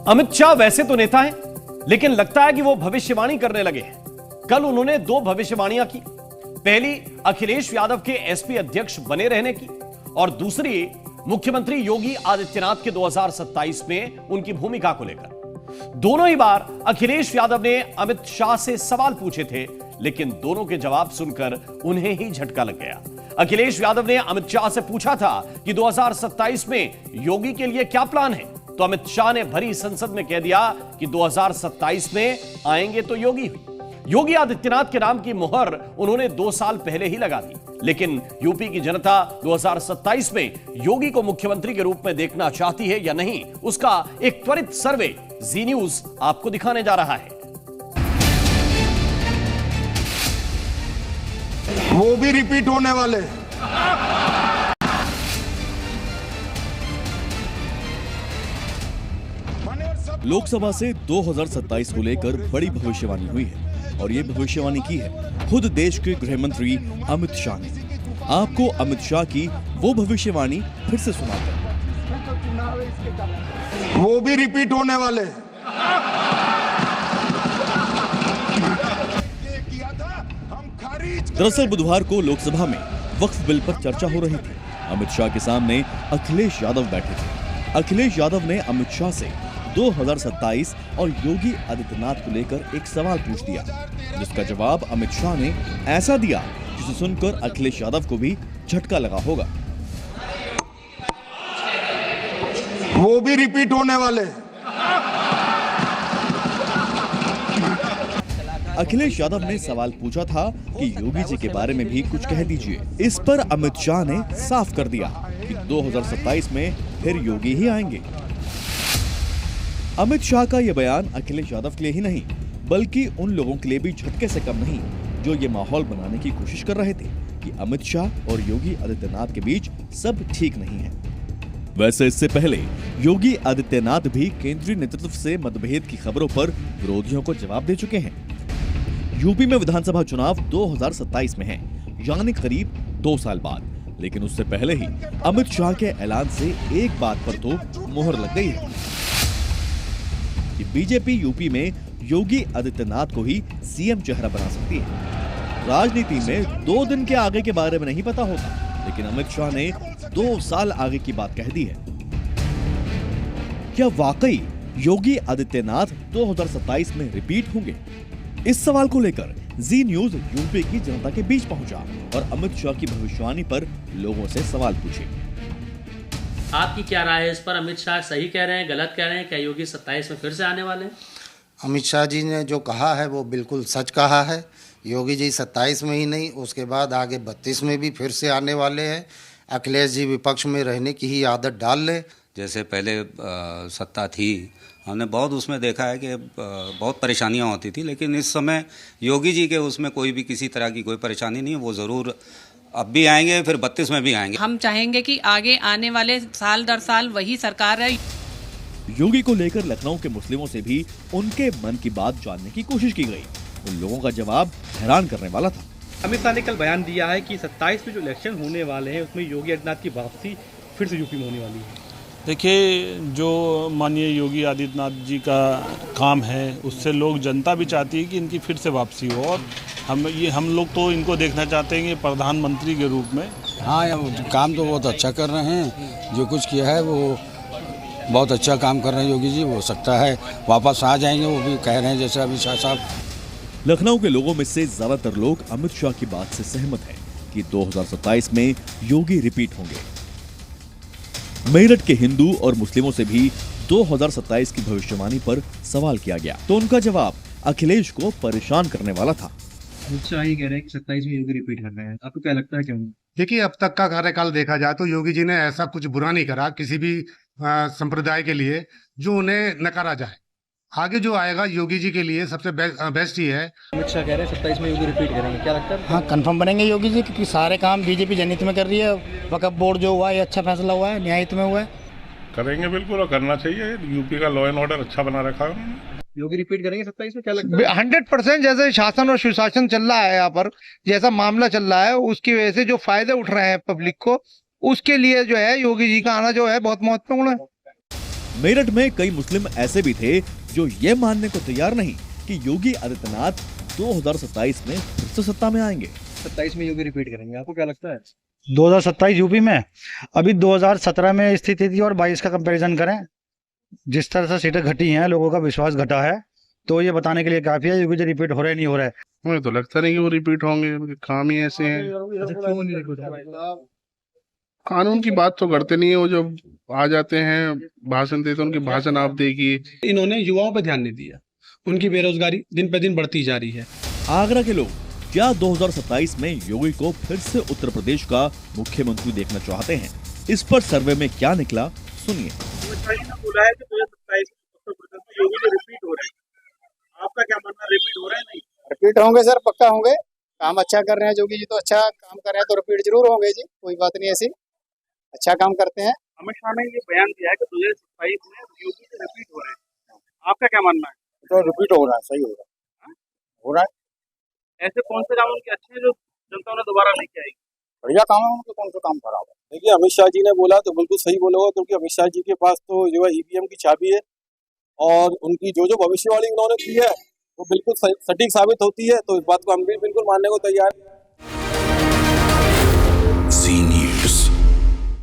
अमित शाह वैसे तो नेता हैं, लेकिन लगता है कि वो भविष्यवाणी करने लगे हैं। कल उन्होंने दो भविष्यवाणियां की। पहली अखिलेश यादव के एसपी अध्यक्ष बने रहने की, और दूसरी मुख्यमंत्री योगी आदित्यनाथ के 2027 में उनकी भूमिका को लेकर। दोनों ही बार अखिलेश यादव ने अमित शाह से सवाल पूछे थे, लेकिन दोनों के जवाब सुनकर उन्हें ही झटका लग गया। अखिलेश यादव ने अमित शाह से पूछा था कि 2027 में योगी के लिए क्या प्लान है, तो अमित शाह ने भरी संसद में कह दिया कि 2027 में आएंगे तो योगी हुई। योगी आदित्यनाथ के नाम की मुहर उन्होंने 2 साल पहले ही लगा दी, लेकिन यूपी की जनता 2027 में योगी को मुख्यमंत्री के रूप में देखना चाहती है या नहीं, उसका एक त्वरित सर्वे जी न्यूज आपको दिखाने जा रहा है। वो भी रिपीट होने वाले। लोकसभा से 2027 को लेकर बड़ी भविष्यवाणी हुई है, और ये भविष्यवाणी की है खुद देश के गृह मंत्री अमित शाह ने। आपको अमित शाह की वो भविष्यवाणी फिर से सुनाते हैं। वो भी रिपीट होने वाले। दरअसल बुधवार को लोकसभा में वक्फ बिल पर चर्चा हो रही थी। अमित शाह के सामने अखिलेश यादव बैठे थे। अखिलेश यादव ने अमित शाह से 2027 और योगी आदित्यनाथ को लेकर एक सवाल पूछ दिया, जिसका जवाब अमित शाह ने ऐसा दिया जिसे सुनकर अखिलेश यादव को भी झटका लगा होगा। वो भी रिपीट होने वाले। अखिलेश यादव ने सवाल पूछा था कि योगी जी के बारे में भी कुछ कह दीजिए। इस पर अमित शाह ने साफ कर दिया कि 2027 में फिर योगी ही आएंगे। अमित शाह का यह बयान अखिलेश यादव के लिए ही नहीं, बल्कि उन लोगों के लिए भी झटके से कम नहीं जो ये माहौल बनाने की कोशिश कर रहे थे कि अमित शाह और योगी आदित्यनाथ के बीच सब ठीक नहीं है। वैसे इससे पहले योगी आदित्यनाथ भी केंद्रीय नेतृत्व से मतभेद की खबरों पर विरोधियों को जवाब दे चुके हैं। यूपी में विधानसभा चुनाव 2027 में है, यानी करीब 2 साल बाद। लेकिन उससे पहले ही अमित शाह के ऐलान से एक बात पर तो मुहर लग गई है कि बीजेपी यूपी में योगी आदित्यनाथ को ही सीएम चेहरा बना सकती है। राजनीति में 2 दिन के आगे के बारे में नहीं पता होता, लेकिन अमित शाह ने 2 साल आगे की बात कह दी है। क्या वाकई योगी आदित्यनाथ 2027 में रिपीट होंगे? इस सवाल को लेकर जी न्यूज यूपी की जनता के बीच पहुंचा और अमित शाह की भविष्यवाणी पर लोगों से सवाल पूछे। आपकी क्या राय है इस पर? अमित शाह सही कह रहे हैं, गलत कह रहे हैं? क्या योगी 27 में फिर से आने वाले हैं? अमित शाह जी ने जो कहा है वो बिल्कुल सच कहा है। योगी जी 27 में ही नहीं, उसके बाद आगे 32 में भी फिर से आने वाले हैं। अखिलेश जी विपक्ष में रहने की ही आदत डाल ले। जैसे पहले सत्ता थी, हमने बहुत उसमें देखा है कि बहुत परेशानियां होती थी, लेकिन इस समय योगी जी के उसमें कोई भी किसी तरह की कोई परेशानी नहीं है। वो ज़रूर अब भी आएंगे, फिर 32 में भी आएंगे। हम चाहेंगे कि आगे आने वाले साल दर साल वही सरकार है। योगी को लेकर लखनऊ के मुस्लिमों से भी उनके मन की बात जानने की कोशिश की गई। उन लोगों का जवाब हैरान करने वाला था। अमित शाह ने कल बयान दिया है कि 27 में जो इलेक्शन होने वाले हैं उसमें योगी आदित्यनाथ की वापसी फिर से यूपी में होने वाली है। देखिए, जो माननीय योगी आदित्यनाथ जी का काम है उससे लोग, जनता भी चाहती है कि इनकी फिर से वापसी हो, और हम लोग तो इनको देखना चाहते हैं कि प्रधानमंत्री के रूप में। हाँ, काम तो बहुत अच्छा कर रहे हैं। जो कुछ किया है वो बहुत अच्छा काम कर रहे हैं योगी जी। हो सकता है वापस आ जाएंगे, वो भी कह रहे हैं जैसे अमित शाह साहब। लखनऊ के लोगों में से ज्यादातर लोग अमित शाह की बात से सहमत हैं कि 2027 में योगी रिपीट होंगे। मेरठ के हिंदू और मुस्लिमों से भी 2027 की भविष्यवाणी पर सवाल किया गया, तो उनका जवाब अखिलेश को परेशान करने वाला था। अमित शाह ये कह रहे हैं कि 27 में योगी रिपीट कर रहे हैं, आपको क्या लगता है क्यों? देखिए, अब तक का कार्यकाल देखा जाए तो योगी जी ने ऐसा कुछ बुरा नहीं करा किसी भी संप्रदाय के लिए जो उन्हें नकारा जाए। आगे जो आएगा योगी जी के लिए सबसे बेस्ट ही है। अमित शाह कह रहे हैं 27 में योगी रिपीट करेंगे, क्या लगता है? हाँ, कंफर्म बनेंगे योगी जी, क्योंकि सारे काम बीजेपी जनहित में कर रही है। वक्फ बोर्ड जो हुआ है अच्छा फैसला हुआ है, न्यायित में हुआ है। करेंगे बिल्कुल, और करना चाहिए। यूपी का लॉ एंड ऑर्डर अच्छा बना रखा है। योगी रिपीट करेंगे 27 में, क्या लगता है? 100% जैसे शासन और सुशासन चल रहा है यहाँ पर, जैसा मामला चल रहा है, उसकी वजह से जो फायदे उठ रहे हैं पब्लिक को, उसके लिए जो है योगी जी का आना जो है बहुत महत्वपूर्ण है। मेरठ में कई मुस्लिम ऐसे भी थे जो ये मानने को तैयार नहीं कि योगी आदित्यनाथ 2027 में फिर से सत्ता में आएंगे। 27 में योगी रिपीट करेंगे, आपको क्या लगता है? 2027 यूपी में, अभी 2017 में स्थिति थी और 22 का कंपैरिजन करें, जिस तरह से सीटें घटी हैं, लोगों का विश्वास घटा है, तो ये बताने के लिए काफी है योगी जी रिपीट हो रहे नहीं हो रहे। मुझे तो लगता नहीं कि वो रिपीट होंगे, उनके काम ही ऐसे हैं। कानून की बात तो करते नहीं है, वो जब आ जाते हैं भाषण देते, उनके भाषण आप देखिए। इन्होंने युवाओं पर ध्यान नहीं दिया, उनकी बेरोजगारी दिन पे दिन बढ़ती जा रही है। आगरा के लोग क्या 2027 में योगी को फिर से उत्तर प्रदेश का मुख्यमंत्री देखना चाहते हैं? इस पर सर्वे में क्या निकला, सुनिए। बोला है कि 2027 में उत्तर प्रदेश में योगी जी रिपीट हो रहे हैं, आपका क्या मानना, रिपीट हो रहे हैं? नहीं रिपीट होंगे सर, पक्का होंगे। काम अच्छा कर रहे हैं योगी जी, तो अच्छा काम कर रहे हैं तो रिपीट जरूर होंगे जी, कोई बात नहीं ऐसी, अच्छा काम करते हैं। अमित शाह ने ये बयान दिया है कि 2027 में योगी जी रिपीट हो रहे हैं, आपका क्या मानना है? तो रिपीट हो रहा है, सही हो रहा है। ऐसे कौन से काम उनके अच्छे हैं जो जनता उन्हें दोबारा लेके आएगी? बढ़िया काम है उनके, कौन सा काम खराब है? देखिए, अमित शाह जी ने बोला तो बिल्कुल सही बोला होगा, क्योंकि अमित शाह जी के पास तो जो है ईवीएम की चाबी है और उनकी जो भविष्यवाणी उन्होंने की है वो बिल्कुल सटीक साबित होती है, तो इस बात को हम भी बिल्कुल मानने को तैयार हैं।